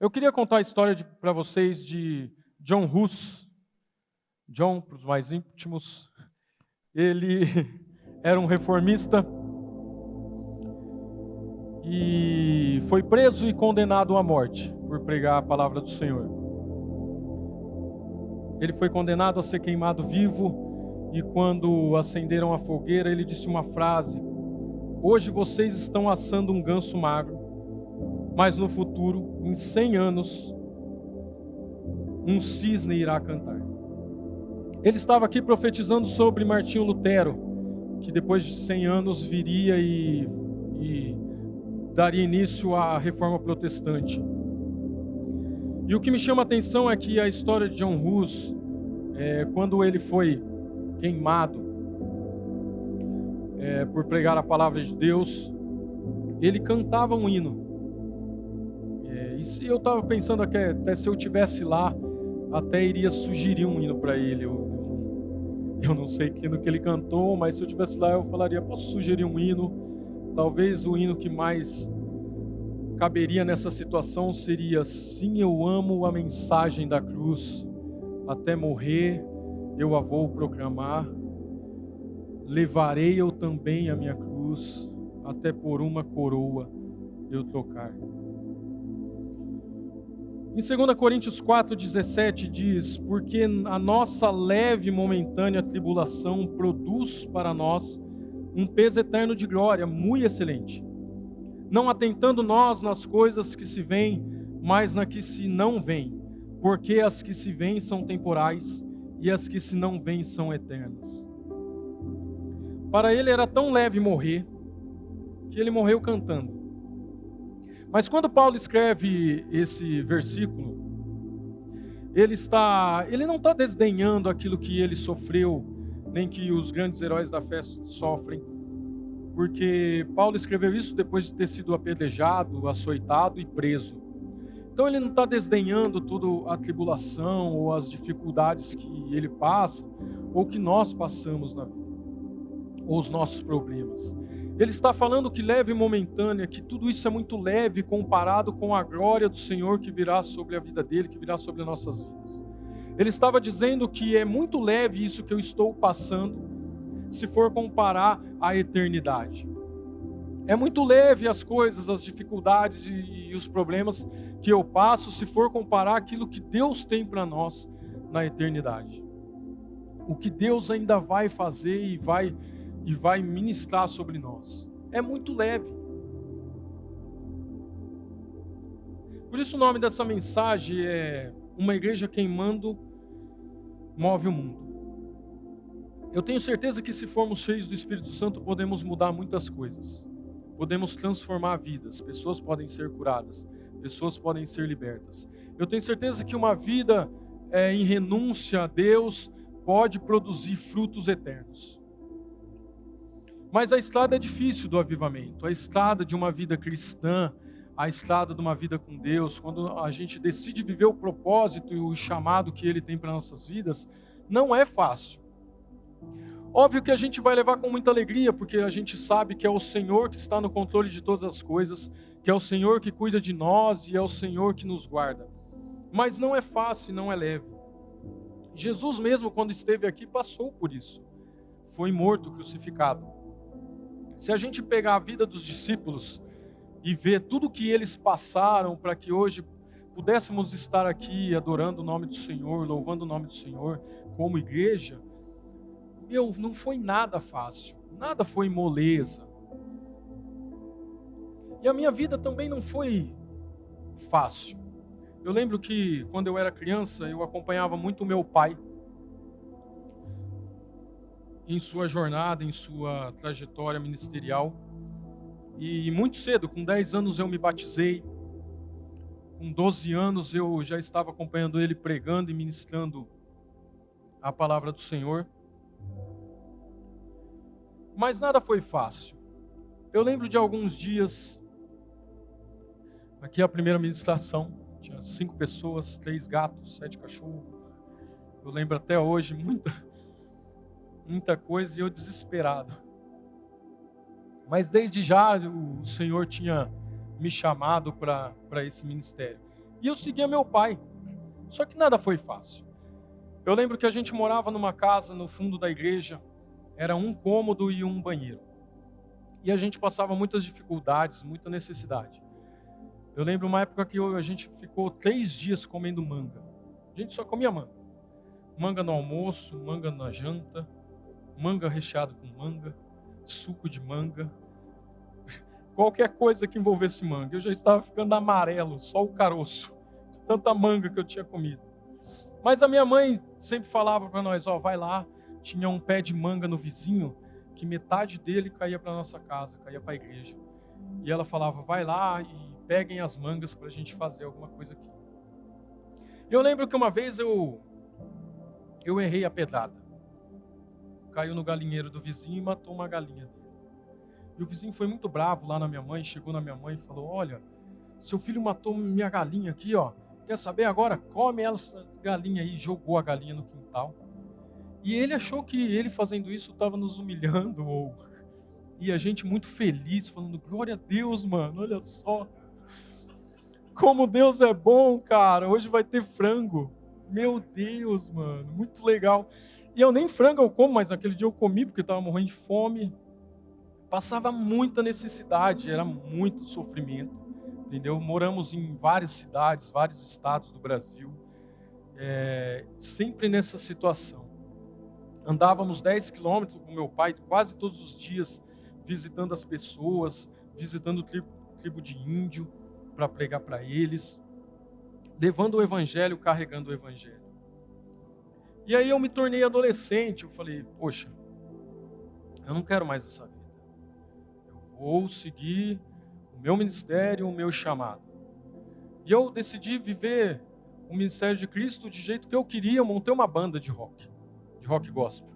Eu queria contar a história para vocês de John Hus. John, para os mais íntimos, ele era um reformista e foi preso e condenado à morte por pregar a palavra do Senhor. Ele foi condenado a ser queimado vivo e quando acenderam a fogueira, ele disse uma frase: "Hoje vocês estão assando um ganso magro, mas no futuro, em 100 anos, um cisne irá cantar." Ele estava aqui profetizando sobre Martinho Lutero, que depois de 100 anos viria e daria início à Reforma Protestante. E o que me chama a atenção é que a história de John Hus, quando ele foi queimado por pregar a palavra de Deus, ele cantava um hino. E se eu estava pensando aqui, até se eu tivesse lá, até iria sugerir um hino para ele. Eu não sei que hino que ele cantou, mas se eu tivesse lá eu falaria: posso sugerir um hino? Talvez o hino que mais caberia nessa situação seria: sim, eu amo a mensagem da cruz, até morrer eu a vou proclamar, levarei eu também a minha cruz, até por uma coroa eu trocar. Em 2 Coríntios 4,17 diz: porque a nossa leve e momentânea tribulação produz para nós um peso eterno de glória, muito excelente. Não atentando nós nas coisas que se veem, mas na que se não veem, porque as que se veem são temporais, e as que se não veem são eternas. Para ele era tão leve morrer, que ele morreu cantando. Mas quando Paulo escreve esse versículo, ele não está desdenhando aquilo que ele sofreu, nem que os grandes heróis da fé sofrem, porque Paulo escreveu isso depois de ter sido apedrejado, açoitado e preso. Então ele não está desdenhando toda a tribulação ou as dificuldades que ele passa, ou que nós passamos na vida, ou os nossos problemas. Ele está falando que leve e momentânea, que tudo isso é muito leve comparado com a glória do Senhor que virá sobre a vida dele, que virá sobre as nossas vidas. Ele estava dizendo que é muito leve isso que eu estou passando, se for comparar à eternidade. É muito leve as coisas, as dificuldades e os problemas que eu passo, se for comparar aquilo que Deus tem para nós na eternidade. O que Deus ainda vai fazer e vai ministrar sobre nós. É muito leve. Por isso o nome dessa mensagem é: uma igreja queimando move o mundo. Eu tenho certeza que se formos cheios do Espírito Santo, podemos mudar muitas coisas. Podemos transformar vidas. Pessoas podem ser curadas. Pessoas podem ser libertas. Eu tenho certeza que uma vida em renúncia a Deus pode produzir frutos eternos. Mas a estrada é difícil do avivamento. A estrada de uma vida cristã, a estrada de uma vida com Deus, quando a gente decide viver o propósito e o chamado que Ele tem para nossas vidas, não é fácil. Óbvio que a gente vai levar com muita alegria, porque a gente sabe que é o Senhor que está no controle de todas as coisas, que é o Senhor que cuida de nós e é o Senhor que nos guarda. Mas não é fácil, não é leve. Jesus mesmo, quando esteve aqui, passou por isso. Foi morto, crucificado. Se a gente pegar a vida dos discípulos e ver tudo que eles passaram para que hoje pudéssemos estar aqui adorando o nome do Senhor, louvando o nome do Senhor como igreja, não foi nada fácil, nada foi moleza. E a minha vida também não foi fácil. Eu lembro que quando eu era criança, eu acompanhava muito o meu pai em sua jornada, em sua trajetória ministerial. E muito cedo, com 10 anos eu me batizei. Com 12 anos eu já estava acompanhando ele pregando e ministrando a palavra do Senhor. Mas nada foi fácil. Eu lembro de alguns dias, aqui a primeira ministração, tinha 5 pessoas, 3 gatos, 7 cachorros. Eu lembro até hoje muita coisa e eu desesperado. Mas desde já o Senhor tinha me chamado para esse ministério. E eu seguia meu pai. Só que nada foi fácil. Eu lembro que a gente morava numa casa no fundo da igreja, era um cômodo e um banheiro. E a gente passava muitas dificuldades, muita necessidade. Eu lembro uma época que a gente ficou 3 dias comendo manga. A gente só comia manga. Manga no almoço, manga na janta, manga recheado com manga, suco de manga. Qualquer coisa que envolvesse manga. Eu já estava ficando amarelo, só o caroço. De tanta manga que eu tinha comido. Mas a minha mãe sempre falava para nós, vai lá, tinha um pé de manga no vizinho, que metade dele caía para nossa casa, caía para a igreja. E ela falava, vai lá e peguem as mangas para a gente fazer alguma coisa aqui. Eu lembro que uma vez eu errei a pedrada. Caiu no galinheiro do vizinho e matou uma galinha dele. E o vizinho foi muito bravo lá na minha mãe, chegou na minha mãe e falou, olha, seu filho matou minha galinha aqui, quer saber agora? Come essa galinha aí. Jogou a galinha no quintal. E ele achou que ele fazendo isso estava nos humilhando. E a gente muito feliz, falando, glória a Deus, mano, olha só. Como Deus é bom, cara. Hoje vai ter frango. Meu Deus, mano, muito legal. E eu nem frango eu como, mas naquele dia eu comi porque estava morrendo de fome. Passava muita necessidade, era muito sofrimento. Entendeu? Moramos em várias cidades, vários estados do Brasil, sempre nessa situação. Andávamos 10 quilômetros com meu pai, quase todos os dias, visitando as pessoas, visitando tribo de índio, para pregar para eles, levando o evangelho, carregando o evangelho. E aí eu me tornei adolescente, eu falei, poxa, eu não quero mais essa vida. Eu vou seguir o meu ministério, o meu chamado. E eu decidi viver o ministério de Cristo de jeito que eu queria. Eu montei uma banda de rock gospel.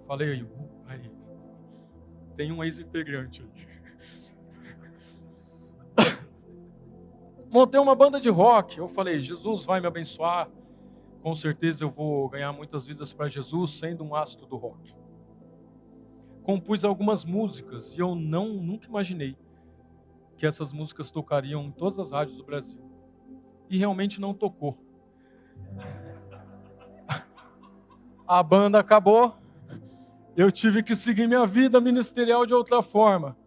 Falei, aí, tem um ex-integrante aí. Montei uma banda de rock. Eu falei, Jesus vai me abençoar. Com certeza eu vou ganhar muitas vidas para Jesus, sendo um astro do rock. Compus algumas músicas e eu nunca imaginei que essas músicas tocariam em todas as rádios do Brasil. E realmente não tocou. A banda acabou. Eu tive que seguir minha vida ministerial de outra forma.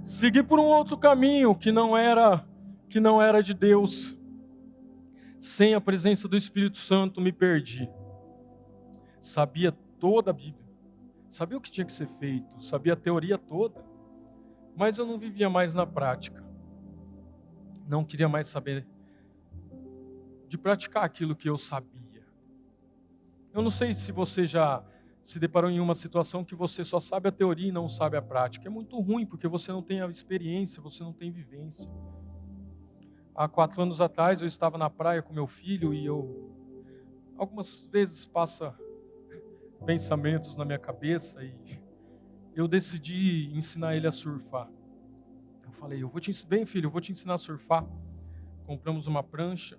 Segui por um outro caminho que não era de Deus. Sem a presença do Espírito Santo, me perdi. Sabia toda a Bíblia. Sabia o que tinha que ser feito. Sabia a teoria toda. Mas eu não vivia mais na prática. Não queria mais saber de praticar aquilo que eu sabia. Eu não sei se você já se deparou em uma situação que você só sabe a teoria e não sabe a prática. É muito ruim, porque você não tem a experiência, você não tem vivência. Há 4 anos atrás eu estava na praia com meu filho e algumas vezes passa pensamentos na minha cabeça e eu decidi ensinar ele a surfar. Eu falei, bem filho, eu vou te ensinar a surfar. Compramos uma prancha,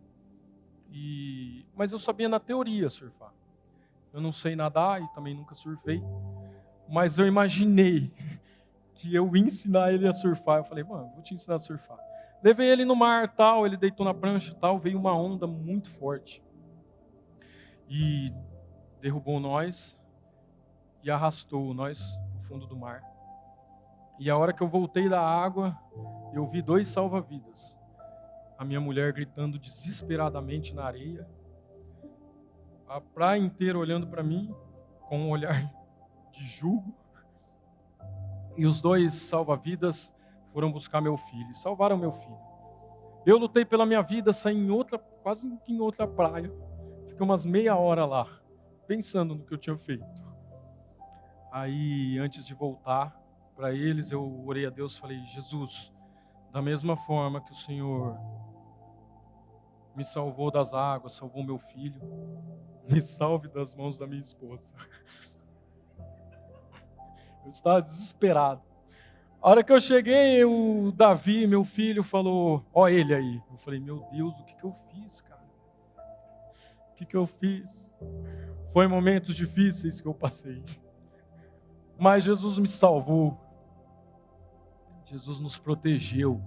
mas eu sabia na teoria surfar. Eu não sei nadar e também nunca surfei, mas eu imaginei que eu ia ensinar ele a surfar. Eu falei, mano, vou te ensinar a surfar. Levei ele no mar, tal, ele deitou na prancha, tal, veio uma onda muito forte e derrubou nós e arrastou nós para o fundo do mar. E a hora que eu voltei da água, eu vi 2 salva-vidas. A minha mulher gritando desesperadamente na areia, a praia inteira olhando para mim com um olhar de julgo, e os 2 salva-vidas foram buscar meu filho, e salvaram meu filho. Eu lutei pela minha vida, saí quase em outra praia, fiquei umas meia hora lá, pensando no que eu tinha feito. Aí, antes de voltar para eles, eu orei a Deus, falei, Jesus, da mesma forma que o Senhor me salvou das águas, salvou meu filho, me salve das mãos da minha esposa. Eu estava desesperado. A hora que eu cheguei, o Davi, meu filho, falou, ó ele aí. Eu falei, meu Deus, o que eu fiz, cara? O que eu fiz? Foi momentos difíceis que eu passei. Mas Jesus me salvou. Jesus nos protegeu.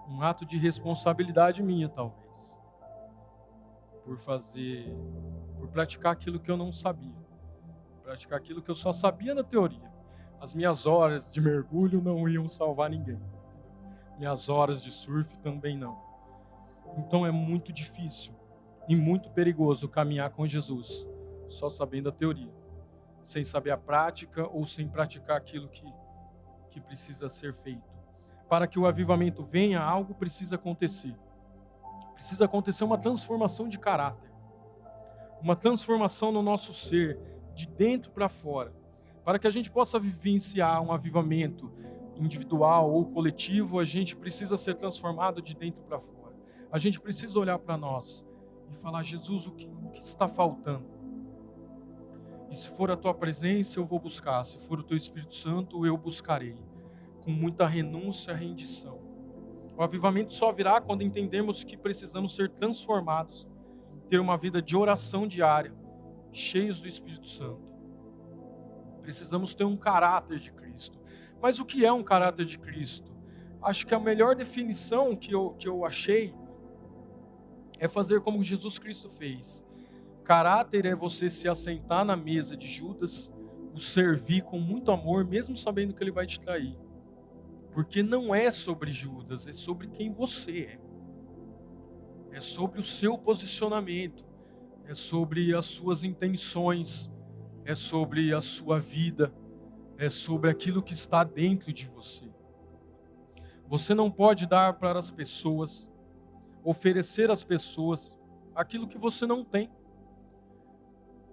Um um ato de responsabilidade minha, talvez, por praticar aquilo que eu não sabia, praticar aquilo que eu só sabia na teoria. As minhas horas de mergulho não iam salvar ninguém. Minhas horas de surf também não. Então é muito difícil e muito perigoso caminhar com Jesus só sabendo a teoria, sem saber a prática ou sem praticar aquilo que precisa ser feito. Para que o avivamento venha, algo precisa acontecer. Precisa acontecer uma transformação de caráter, uma transformação no nosso ser, de dentro para fora, para que a gente possa vivenciar um avivamento individual ou coletivo. A gente precisa ser transformado de dentro para fora. A gente precisa olhar para nós e falar: Jesus, o que está faltando? E se for a tua presença, eu vou buscar. Se for o teu Espírito Santo, eu buscarei. Com muita renúncia e rendição. O avivamento só virá quando entendemos que precisamos ser transformados, ter uma vida de oração diária, cheios do Espírito Santo. Precisamos ter um caráter de Cristo. Mas o que é um caráter de Cristo? Acho que a melhor definição que eu achei é fazer como Jesus Cristo fez. Caráter é você se assentar na mesa de Judas, o servir com muito amor, mesmo sabendo que ele vai te trair. Porque não é sobre Judas, é sobre quem você é. É sobre o seu posicionamento, é sobre as suas intenções, é sobre a sua vida, é sobre aquilo que está dentro de você. Você não pode dar para as pessoas, oferecer às pessoas aquilo que você não tem.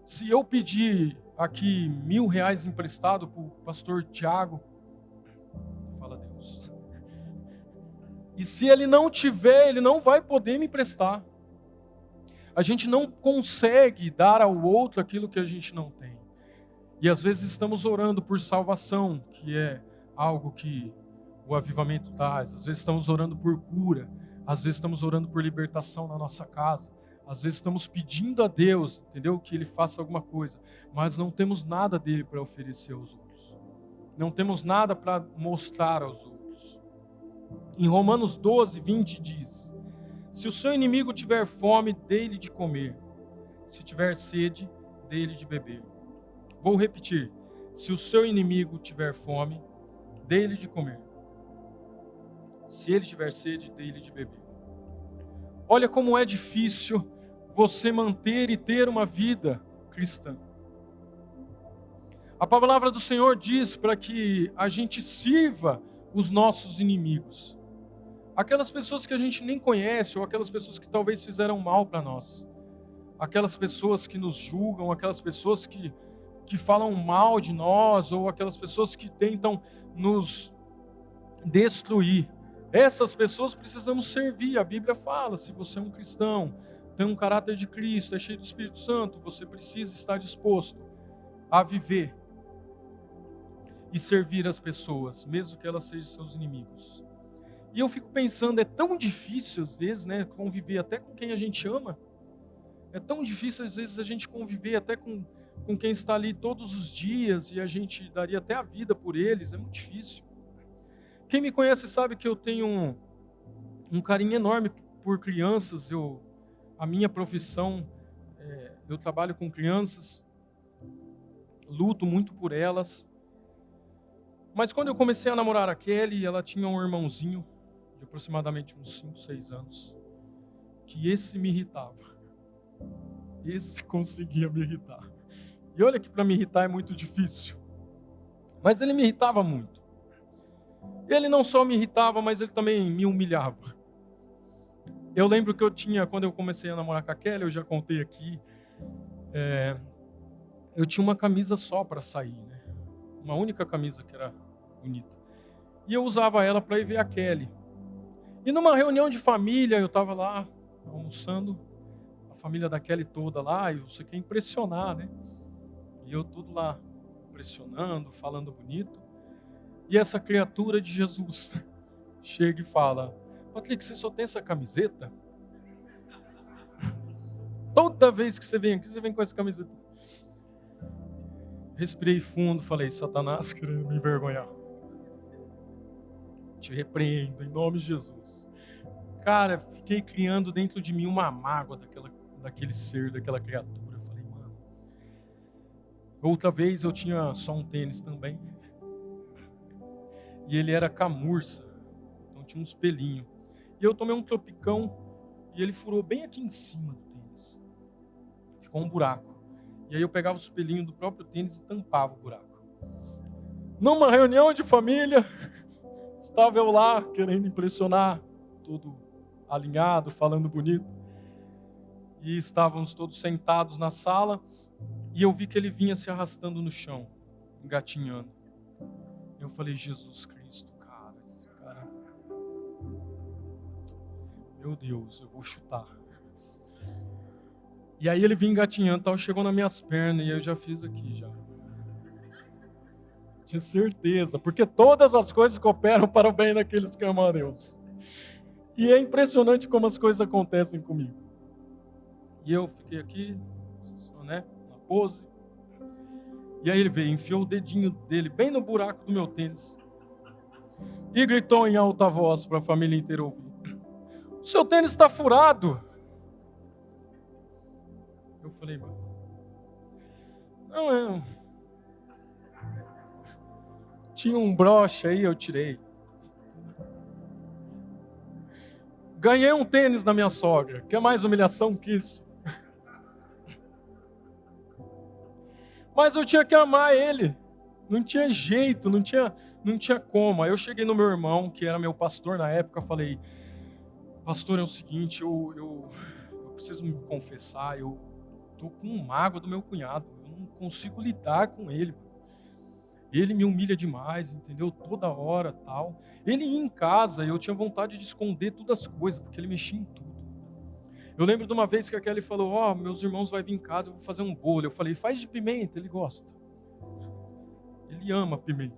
Se eu pedir aqui R$1.000 emprestado para o pastor Tiago, fala Deus, e se ele não tiver, ele não vai poder me emprestar. A gente não consegue dar ao outro aquilo que a gente não tem. E às vezes estamos orando por salvação, que é algo que o avivamento traz. Às vezes estamos orando por cura. Às vezes estamos orando por libertação na nossa casa. Às vezes estamos pedindo a Deus, entendeu? Que Ele faça alguma coisa. Mas não temos nada dele para oferecer aos outros. Não temos nada para mostrar aos outros. Em Romanos 12:20 diz: se o seu inimigo tiver fome, dê-lhe de comer. Se tiver sede, dê-lhe de beber. Vou repetir. Se o seu inimigo tiver fome, dê-lhe de comer. Se ele tiver sede, dê-lhe de beber. Olha como é difícil você manter e ter uma vida cristã. A palavra do Senhor diz para que a gente sirva os nossos inimigos. Aquelas pessoas que a gente nem conhece, ou aquelas pessoas que talvez fizeram mal para nós. Aquelas pessoas que nos julgam, aquelas pessoas que falam mal de nós, ou aquelas pessoas que tentam nos destruir. Essas pessoas precisamos servir. A Bíblia fala, se você é um cristão, tem um caráter de Cristo, é cheio do Espírito Santo, você precisa estar disposto a viver e servir as pessoas, mesmo que elas sejam seus inimigos. E eu fico pensando, é tão difícil às vezes, né, conviver até com quem a gente ama. É tão difícil às vezes a gente conviver até com quem está ali todos os dias, e a gente daria até a vida por eles. É muito difícil. Quem me conhece sabe que eu tenho um carinho enorme por crianças. A minha profissão, eu trabalho com crianças, luto muito por elas. Mas quando eu comecei a namorar a Kelly, ela tinha um irmãozinho de aproximadamente uns 5, 6 anos, que esse me irritava. Esse conseguia me irritar. E olha que para me irritar é muito difícil. Mas ele me irritava muito. Ele não só me irritava, mas ele também me humilhava. Eu lembro que quando eu comecei a namorar com a Kelly, eu já contei aqui, eu tinha uma camisa só para sair, né? Uma única camisa que era bonita. E eu usava ela para ir ver a Kelly. E numa reunião de família, eu estava lá almoçando, a família da Kelly toda lá, e você quer impressionar, né? E eu tudo lá, impressionando, falando bonito. E essa criatura de Jesus chega e fala: Patrick, você só tem essa camiseta? Toda vez que você vem aqui, você vem com essa camiseta. Respirei fundo, falei: Satanás querendo me envergonhar. Te repreendo em nome de Jesus. Cara, fiquei criando dentro de mim uma mágoa daquele ser, daquela criatura. Eu falei, mano. Outra vez eu tinha só um tênis também. E ele era camurça. Então tinha uns pelinhos. E eu tomei um tropicão e ele furou bem aqui em cima do tênis. Ficou um buraco. E aí eu pegava os pelinhos do próprio tênis e tampava o buraco. Numa reunião de família, estava eu lá querendo impressionar, todo alinhado, falando bonito. E estávamos todos sentados na sala e eu vi que ele vinha se arrastando no chão, engatinhando. Eu falei, Jesus Cristo, cara, esse cara... Meu Deus, eu vou chutar. E aí ele vinha engatinhando, tal, chegou nas minhas pernas e eu já fiz aqui, já. Tinha certeza, porque todas as coisas cooperam para o bem daqueles que amam a Deus. E é impressionante como as coisas acontecem comigo. E eu fiquei aqui, né, na pose. E aí ele veio, enfiou o dedinho dele bem no buraco do meu tênis. E gritou em alta voz para a família inteira ouvir. O seu tênis está furado. Eu falei, mano, não é... Tinha um broche aí, eu tirei. Ganhei um tênis da minha sogra. Quer mais humilhação que isso? Mas eu tinha que amar ele. Não tinha jeito, não tinha como. Aí eu cheguei no meu irmão, que era meu pastor na época, falei, pastor, é o seguinte, eu preciso me confessar, eu tô com um mágoa do meu cunhado. Eu não consigo lidar com ele. Ele me humilha demais, entendeu? Toda hora, tal. Ele ia em casa e eu tinha vontade de esconder todas as coisas, porque ele mexia em tudo. Eu lembro de uma vez que a Kelly falou, meus irmãos vão vir em casa, eu vou fazer um bolo. Eu falei, faz de pimenta, ele gosta. Ele ama pimenta.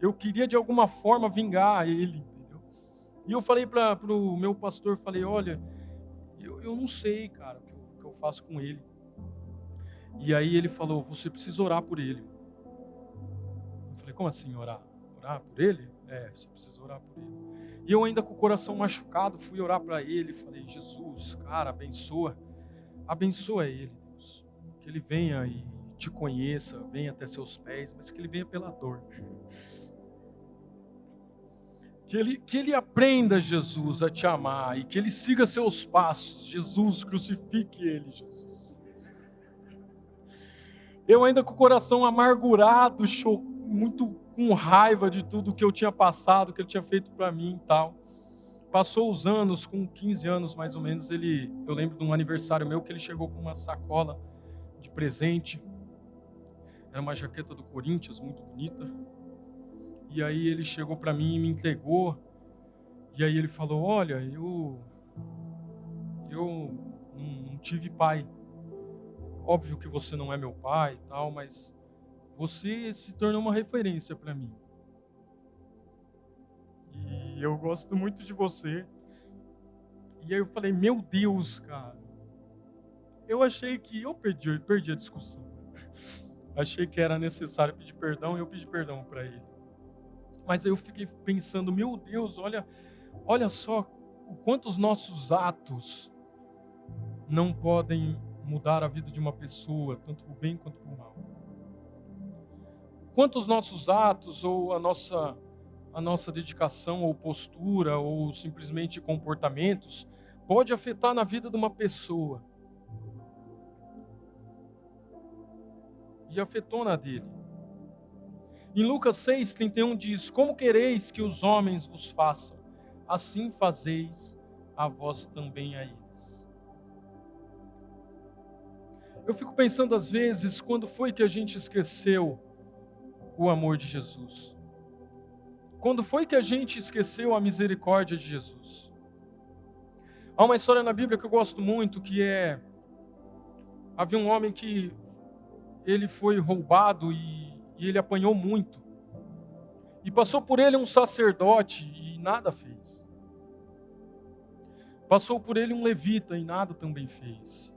Eu queria de alguma forma vingar ele, entendeu? E eu falei para o meu pastor, falei, olha, eu não sei, cara, o que eu faço com ele. E aí ele falou, você precisa orar por ele. Falei, como assim orar? Orar por ele? Você precisa orar por ele. E eu ainda com o coração machucado, fui orar para ele. Falei, Jesus, cara, abençoa ele, Deus. Que ele venha e te conheça, venha até seus pés, mas que ele venha pela dor. Que ele aprenda, Jesus, a te amar e que ele siga seus passos. Jesus, crucifique ele, Jesus. Eu ainda com o coração amargurado, muito com raiva de tudo que eu tinha passado, que ele tinha feito para mim e tal. Passou os anos, com 15 anos mais ou menos, eu lembro de um aniversário meu que ele chegou com uma sacola de presente. Era uma jaqueta do Corinthians, muito bonita. E aí ele chegou para mim e me entregou. E aí ele falou, olha, eu não tive pai. Óbvio que você não é meu pai e tal, mas você se tornou uma referência para mim. E eu gosto muito de você. E aí eu falei, meu Deus, cara. Eu achei que eu perdi a discussão. Achei que era necessário pedir perdão e eu pedi perdão para ele. Mas aí eu fiquei pensando, meu Deus, olha só o quanto os nossos atos não podem mudar a vida de uma pessoa, tanto para o bem quanto para o mal. Quanto os nossos atos ou a nossa dedicação ou postura ou simplesmente comportamentos pode afetar na vida de uma pessoa. E afetou na dele. Em Lucas 6:31 diz, como quereis que os homens vos façam, assim fazeis a vós também a eles. Eu fico pensando às vezes, quando foi que a gente esqueceu o amor de Jesus? Quando foi que a gente esqueceu a misericórdia de Jesus? Há uma história na Bíblia que eu gosto muito, havia um homem que ele foi roubado e ele apanhou muito. E passou por ele um sacerdote e nada fez. Passou por ele um levita e nada também fez.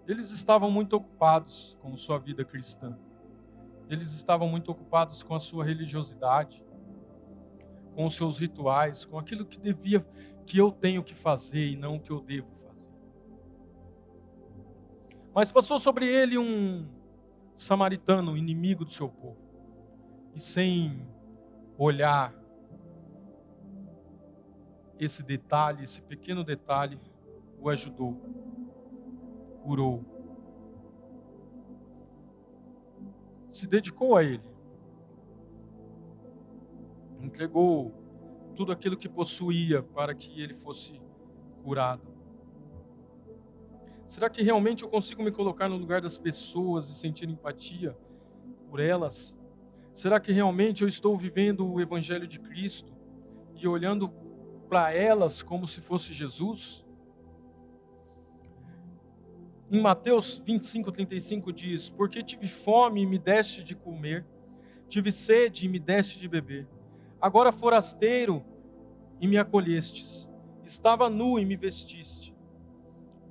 Eles estavam muito ocupados com sua vida cristã. Eles estavam muito ocupados com a sua religiosidade. com os seus rituais, com aquilo que eu tenho que fazer e não o que eu devo fazer. Mas passou sobre ele um samaritano, inimigo do seu povo, e sem olhar esse detalhe, esse pequeno detalhe, o ajudou, curou, se dedicou a ele, entregou tudo aquilo que possuía para que ele fosse curado. Será que realmente eu consigo me colocar no lugar das pessoas e sentir empatia por elas? Será que realmente eu estou vivendo o Evangelho de Cristo e olhando para elas como se fosse Jesus? Em Mateus 25:35 diz: porque tive fome e me deste de comer, tive sede e me deste de beber. Agora forasteiro e me acolhestes, estava nu e me vestiste,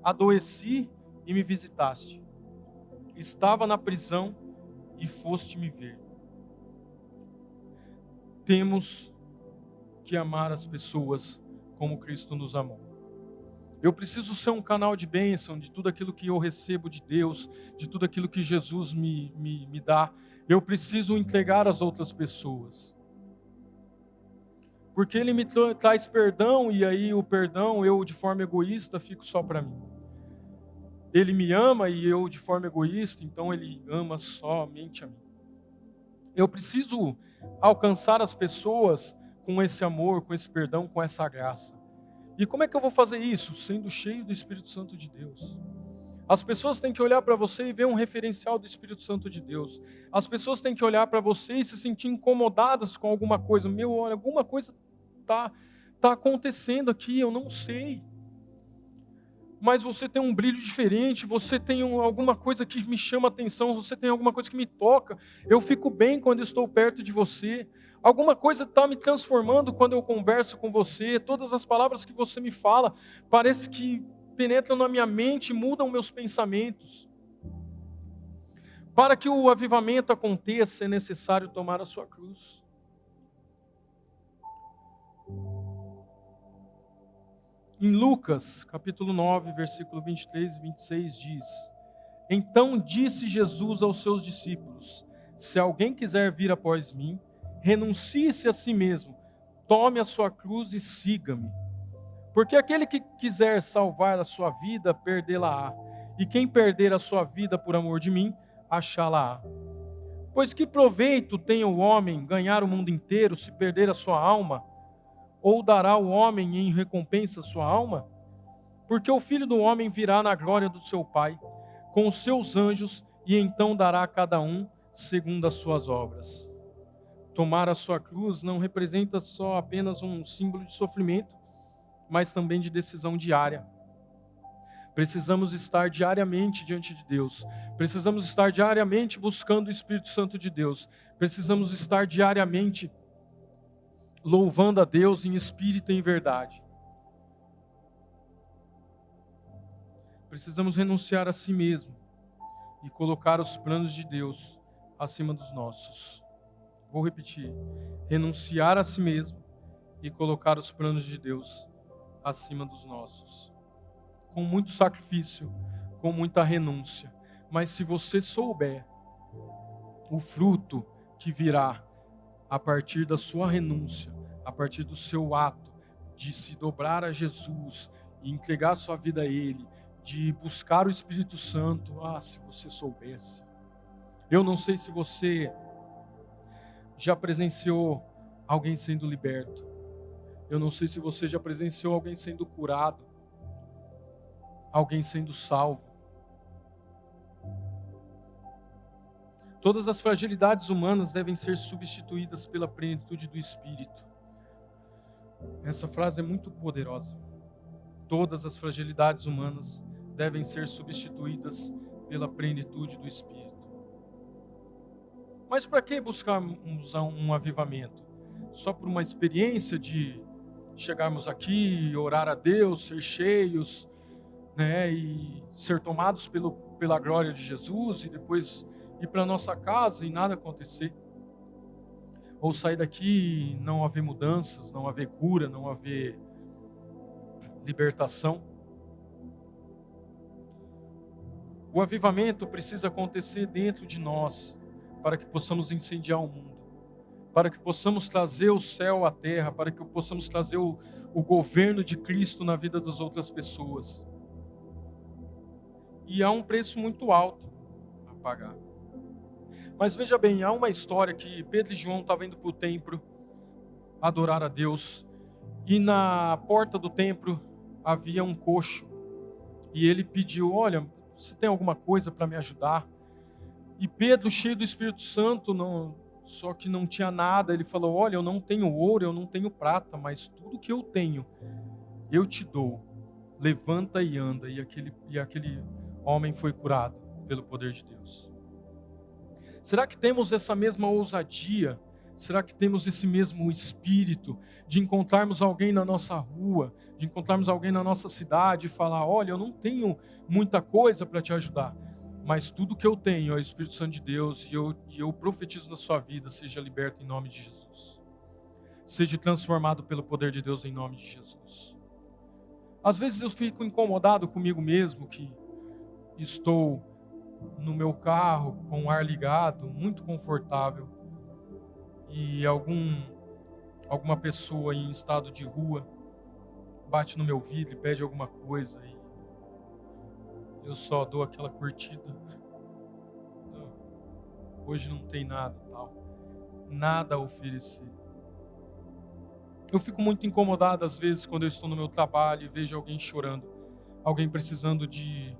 adoeci e me visitaste, estava na prisão e foste me ver. Temos que amar as pessoas como Cristo nos amou. Eu preciso ser um canal de bênção de tudo aquilo que eu recebo de Deus, de tudo aquilo que Jesus me dá. Eu preciso entregar às outras pessoas. Porque Ele me traz perdão e aí o perdão eu de forma egoísta fico só para mim. Ele me ama e eu de forma egoísta, então Ele ama somente a mim. Eu preciso alcançar as pessoas com esse amor, com esse perdão, com essa graça. E como é que eu vou fazer isso? Sendo cheio do Espírito Santo de Deus. As pessoas têm que olhar para você e ver um referencial do Espírito Santo de Deus. As pessoas têm que olhar para você e se sentir incomodadas com alguma coisa. Meu, olha, alguma coisa tá acontecendo aqui, eu não sei. Mas você tem um brilho diferente, você tem alguma coisa que me chama a atenção, você tem alguma coisa que me toca. Eu fico bem quando estou perto de você. Alguma coisa está me transformando quando eu converso com você. Todas as palavras que você me fala, parece que penetram na minha mente e mudam meus pensamentos. Para que o avivamento aconteça, é necessário tomar a sua cruz. Em Lucas, capítulo 9, versículo 23 e 26 diz: então disse Jesus aos seus discípulos: se alguém quiser vir após mim, renuncie-se a si mesmo, tome a sua cruz e siga-me. Porque aquele que quiser salvar a sua vida, perdê-la-á. E quem perder a sua vida por amor de mim, achá-la-á. Pois que proveito tem o homem ganhar o mundo inteiro se perder a sua alma? Ou dará o homem em recompensa a sua alma? Porque o Filho do Homem virá na glória do seu Pai, com os seus anjos, e então dará a cada um segundo as suas obras. Tomar a sua cruz não representa só apenas um símbolo de sofrimento, mas também de decisão diária. Precisamos estar diariamente diante de Deus. Precisamos estar diariamente buscando o Espírito Santo de Deus. Precisamos estar diariamente louvando a Deus em espírito e em verdade. Precisamos renunciar a si mesmo e colocar os planos de Deus acima dos nossos. Vou repetir. Renunciar a si mesmo e colocar os planos de Deus acima dos nossos. Com muito sacrifício, com muita renúncia. Mas se você souber o fruto que virá a partir da sua renúncia, a partir do seu ato de se dobrar a Jesus e entregar sua vida a Ele, de buscar o Espírito Santo, se você soubesse. Eu não sei se você já presenciou alguém sendo liberto. Eu não sei se você já presenciou alguém sendo curado, alguém sendo salvo. Todas as fragilidades humanas devem ser substituídas pela plenitude do Espírito. Essa frase é muito poderosa. Todas as fragilidades humanas devem ser substituídas pela plenitude do Espírito. Mas para que buscarmos um avivamento? Só por uma experiência de chegarmos aqui, orar a Deus, ser cheios, e ser tomados pela glória de Jesus e depois ir para nossa casa e nada acontecer? ou sair daqui e não haver mudanças, não haver cura, não haver libertação. O avivamento precisa acontecer dentro de nós, para que possamos incendiar o mundo, para que possamos trazer o céu à terra, para que possamos trazer o governo de Cristo na vida das outras pessoas. E há um preço muito alto a pagar. Mas veja bem, há uma história que Pedro e João estavam indo para o templo adorar a Deus, e na porta do templo havia um coxo, e ele pediu: olha, você tem alguma coisa para me ajudar? E Pedro, cheio do Espírito Santo, só que não tinha nada, ele falou: olha, eu não tenho ouro, eu não tenho prata, mas tudo que eu tenho, eu te dou. Levanta e anda. E aquele homem foi curado pelo poder de Deus. Será que temos essa mesma ousadia? Será que temos esse mesmo espírito de encontrarmos alguém na nossa rua, de encontrarmos alguém na nossa cidade e falar: olha, eu não tenho muita coisa para te ajudar, mas tudo que eu tenho é o Espírito Santo de Deus, e eu profetizo na sua vida: seja liberto em nome de Jesus. Seja transformado pelo poder de Deus em nome de Jesus. Às vezes eu fico incomodado comigo mesmo, que estou no meu carro com o ar ligado, muito confortável, e alguma pessoa em estado de rua bate no meu vidro e pede alguma coisa, e eu só dou aquela curtida. Não, hoje não tem nada, tal, nada a oferecer. Eu fico muito incomodado às vezes quando eu estou no meu trabalho e vejo alguém chorando, alguém precisando de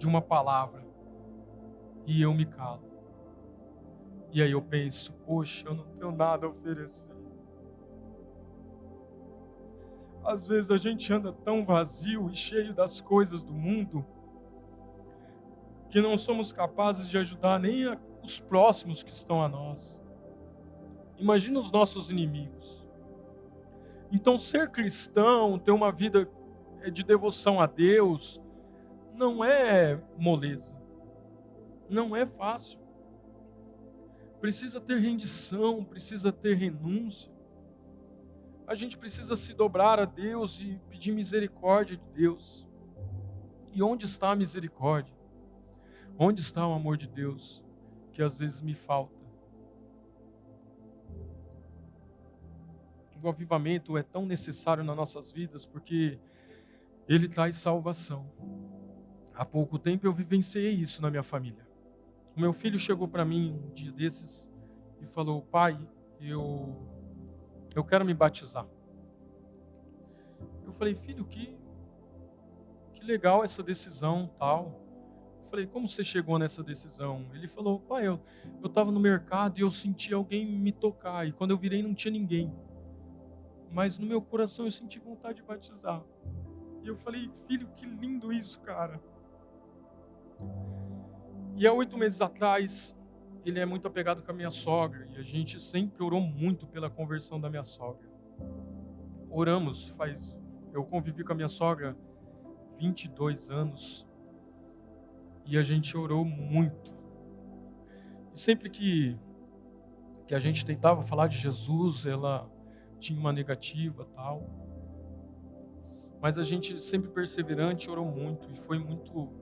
uma palavra, e eu me calo. E aí eu penso: poxa, eu não tenho nada a oferecer. Às vezes a gente anda tão vazio e cheio das coisas do mundo, que não somos capazes de ajudar nem os próximos que estão a nós. Imagina os nossos inimigos. Então, ser cristão, ter uma vida de devoção a Deus, não é moleza. Não é fácil. Precisa ter rendição, precisa ter renúncia. A gente precisa se dobrar a Deus e pedir misericórdia de Deus. E onde está a misericórdia? Onde está o amor de Deus, que às vezes me falta? O avivamento é tão necessário nas nossas vidas porque ele traz salvação. Há pouco tempo eu vivenciei isso na minha família. O meu filho chegou para mim um dia desses e falou: pai, eu quero me batizar. Eu falei: filho, que legal essa decisão, tal. Eu falei: como você chegou nessa decisão? Ele falou: pai, eu estava no mercado e eu senti alguém me tocar, e quando eu virei não tinha ninguém, mas no meu coração eu senti vontade de batizar. E eu falei: filho, que lindo isso, cara. E há 8 meses atrás, ele é muito apegado com a minha sogra, e a gente sempre orou muito pela conversão da minha sogra. Oramos, eu convivi com a minha sogra 22 anos, e a gente orou muito. E sempre que a gente tentava falar de Jesus, ela tinha uma negativa, tal. Mas a gente, sempre perseverante, orou muito, e foi muito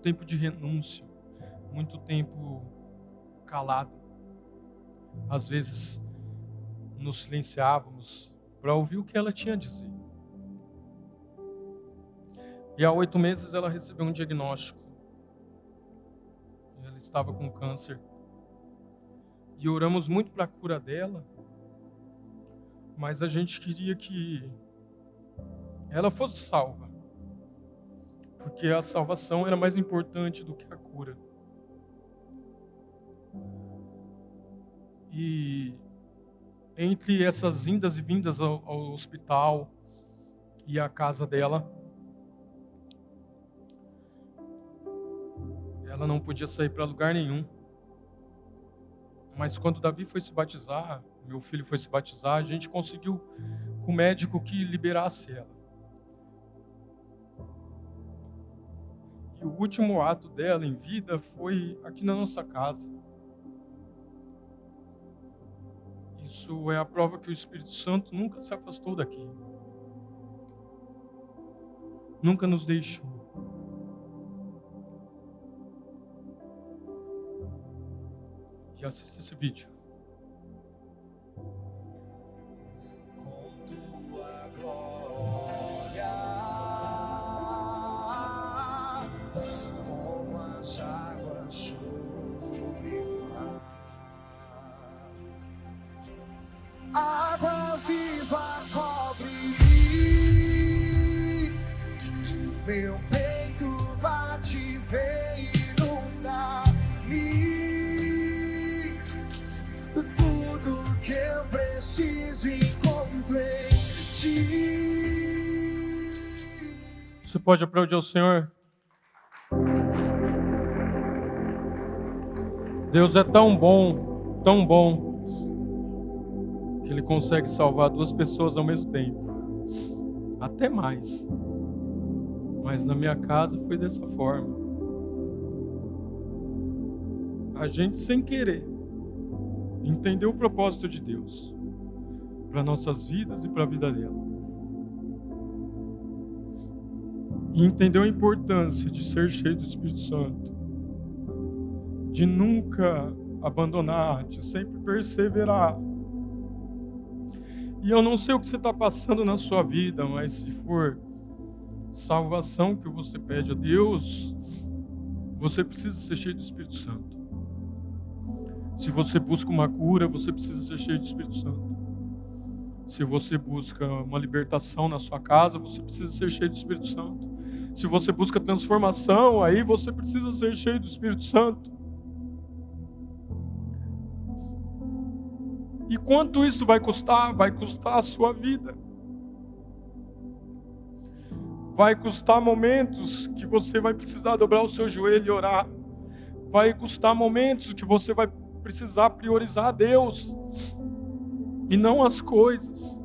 tempo de renúncia, muito tempo calado. Às vezes nos silenciávamos para ouvir o que ela tinha a dizer. E há 8 meses ela recebeu um diagnóstico. Ela estava com câncer. E oramos muito para a cura dela, mas a gente queria que ela fosse salva, porque a salvação era mais importante do que a cura. E entre essas indas e vindas ao hospital e à casa dela, ela não podia sair para lugar nenhum. Mas quando Davi foi se batizar, meu filho foi se batizar, a gente conseguiu com o médico que liberasse ela. E o último ato dela em vida foi aqui na nossa casa. Isso é a prova que o Espírito Santo nunca se afastou daqui. Nunca nos deixou. E assista esse vídeo. Com tua glória, como as águas sobre o mar, água viva cobre meu peito, bate, vem inundar-me. Tudo que eu preciso encontro em ti. Você pode aplaudir ao Senhor? Deus é tão bom, que Ele consegue salvar duas pessoas ao mesmo tempo. Até mais. Mas na minha casa foi dessa forma. A gente, sem querer, entendeu o propósito de Deus para nossas vidas e para a vida dela. E entendeu a importância de ser cheio do Espírito Santo, de nunca abandonar, de sempre perseverar. E eu não sei o que você está passando na sua vida, mas se for salvação que você pede a Deus, você precisa ser cheio do Espírito Santo. Se você busca uma cura, você precisa ser cheio do Espírito Santo. Se você busca uma libertação na sua casa, você precisa ser cheio do Espírito Santo. Se você busca transformação, aí você precisa ser cheio do Espírito Santo. E quanto isso vai custar? Vai custar a sua vida. Vai custar momentos que você vai precisar dobrar o seu joelho e orar. Vai custar momentos que você vai precisar priorizar a Deus e não as coisas.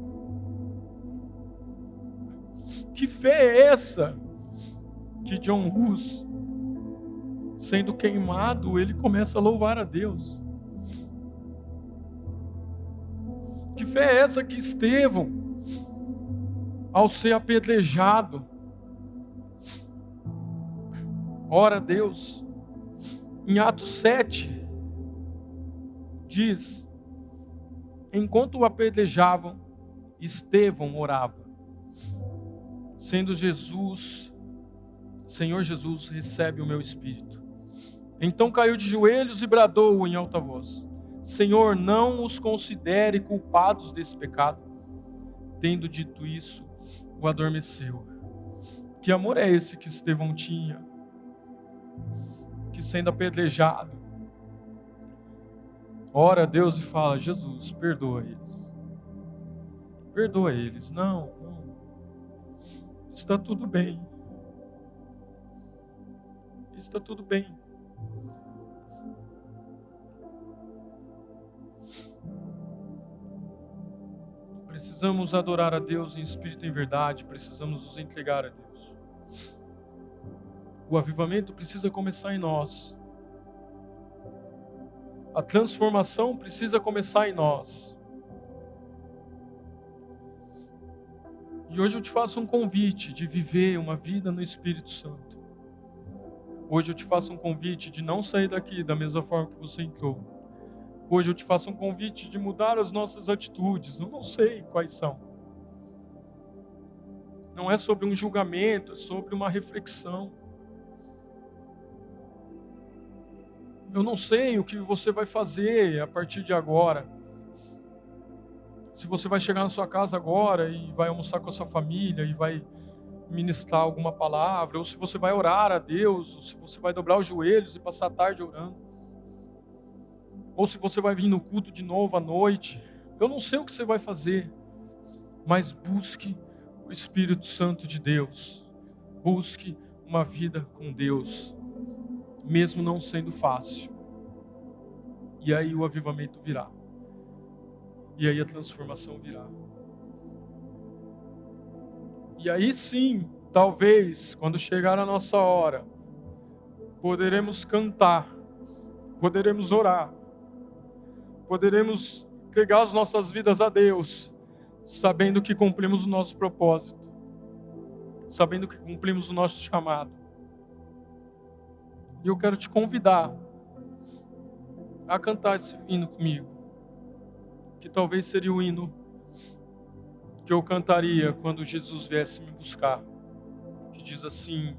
Que fé é essa que John Hus, sendo queimado, ele começa a louvar a Deus? Que fé é essa que Estevão, ao ser apedrejado, ora a Deus? Em Atos 7, diz: enquanto o apedrejavam, Estevão orava, sendo Senhor Jesus, recebe o meu espírito. Então caiu de joelhos e bradou em alta voz: Senhor, não os considere culpados desse pecado. Tendo dito isso, o adormeceu. Que amor é esse que Estevão tinha? Que sendo apedrejado, ora a Deus e fala: Jesus, perdoa eles. Perdoa eles. Não. Está tudo bem. Está tudo bem. Precisamos adorar a Deus em espírito e em verdade. Precisamos nos entregar a Deus. O avivamento precisa começar em nós. A transformação precisa começar em nós. E hoje eu te faço um convite de viver uma vida no Espírito Santo. Hoje eu te faço um convite de não sair daqui da mesma forma que você entrou. Hoje eu te faço um convite de mudar as nossas atitudes. Eu não sei quais são. Não é sobre um julgamento, é sobre uma reflexão. Eu não sei o que você vai fazer a partir de agora. Se você vai chegar na sua casa agora e vai almoçar com a sua família e vai ministrar alguma palavra, ou se você vai orar a Deus, ou se você vai dobrar os joelhos e passar a tarde orando, ou se você vai vir no culto de novo à noite. Eu não sei o que você vai fazer, mas busque o Espírito Santo de Deus. Busque uma vida com Deus, mesmo não sendo fácil. E aí o avivamento virá. E aí a transformação virá. E aí sim, talvez, quando chegar a nossa hora, poderemos cantar, poderemos orar, poderemos entregar as nossas vidas a Deus, sabendo que cumprimos o nosso propósito, sabendo que cumprimos o nosso chamado. E eu quero te convidar a cantar esse hino comigo, que talvez seria o hino que eu cantaria quando Jesus viesse me buscar, que diz assim: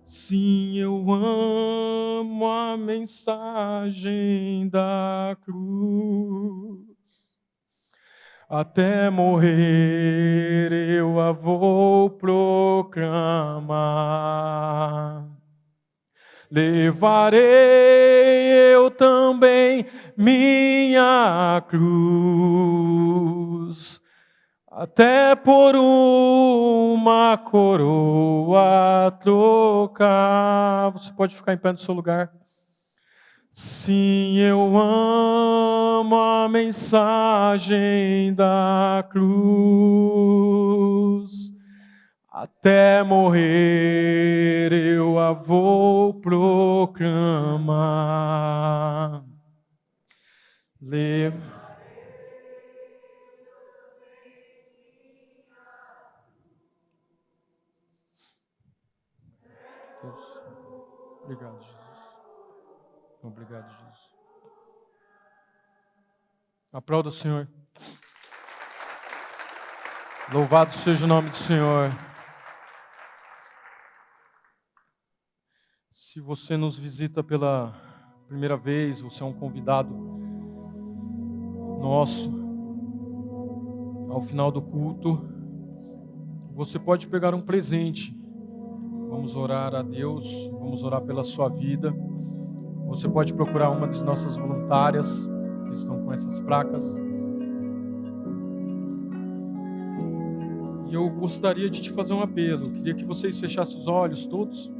sim, eu amo a mensagem da cruz, até morrer eu a vou proclamar. Levarei eu também minha cruz, até por uma coroa trocar. Você pode ficar em pé no seu lugar. Sim, eu amo a mensagem da cruz, até morrer eu a vou proclamar. Deus, obrigado, Jesus. Obrigado, Jesus. Aplauda o Senhor. Louvado seja o nome do Senhor. Se você nos visita pela primeira vez, você é um convidado nosso. Ao final do culto, você pode pegar um presente. Vamos orar a Deus, vamos orar pela sua vida. Você pode procurar uma das nossas voluntárias que estão com essas placas. E eu gostaria de te fazer um apelo. Eu queria que vocês fechassem os olhos todos.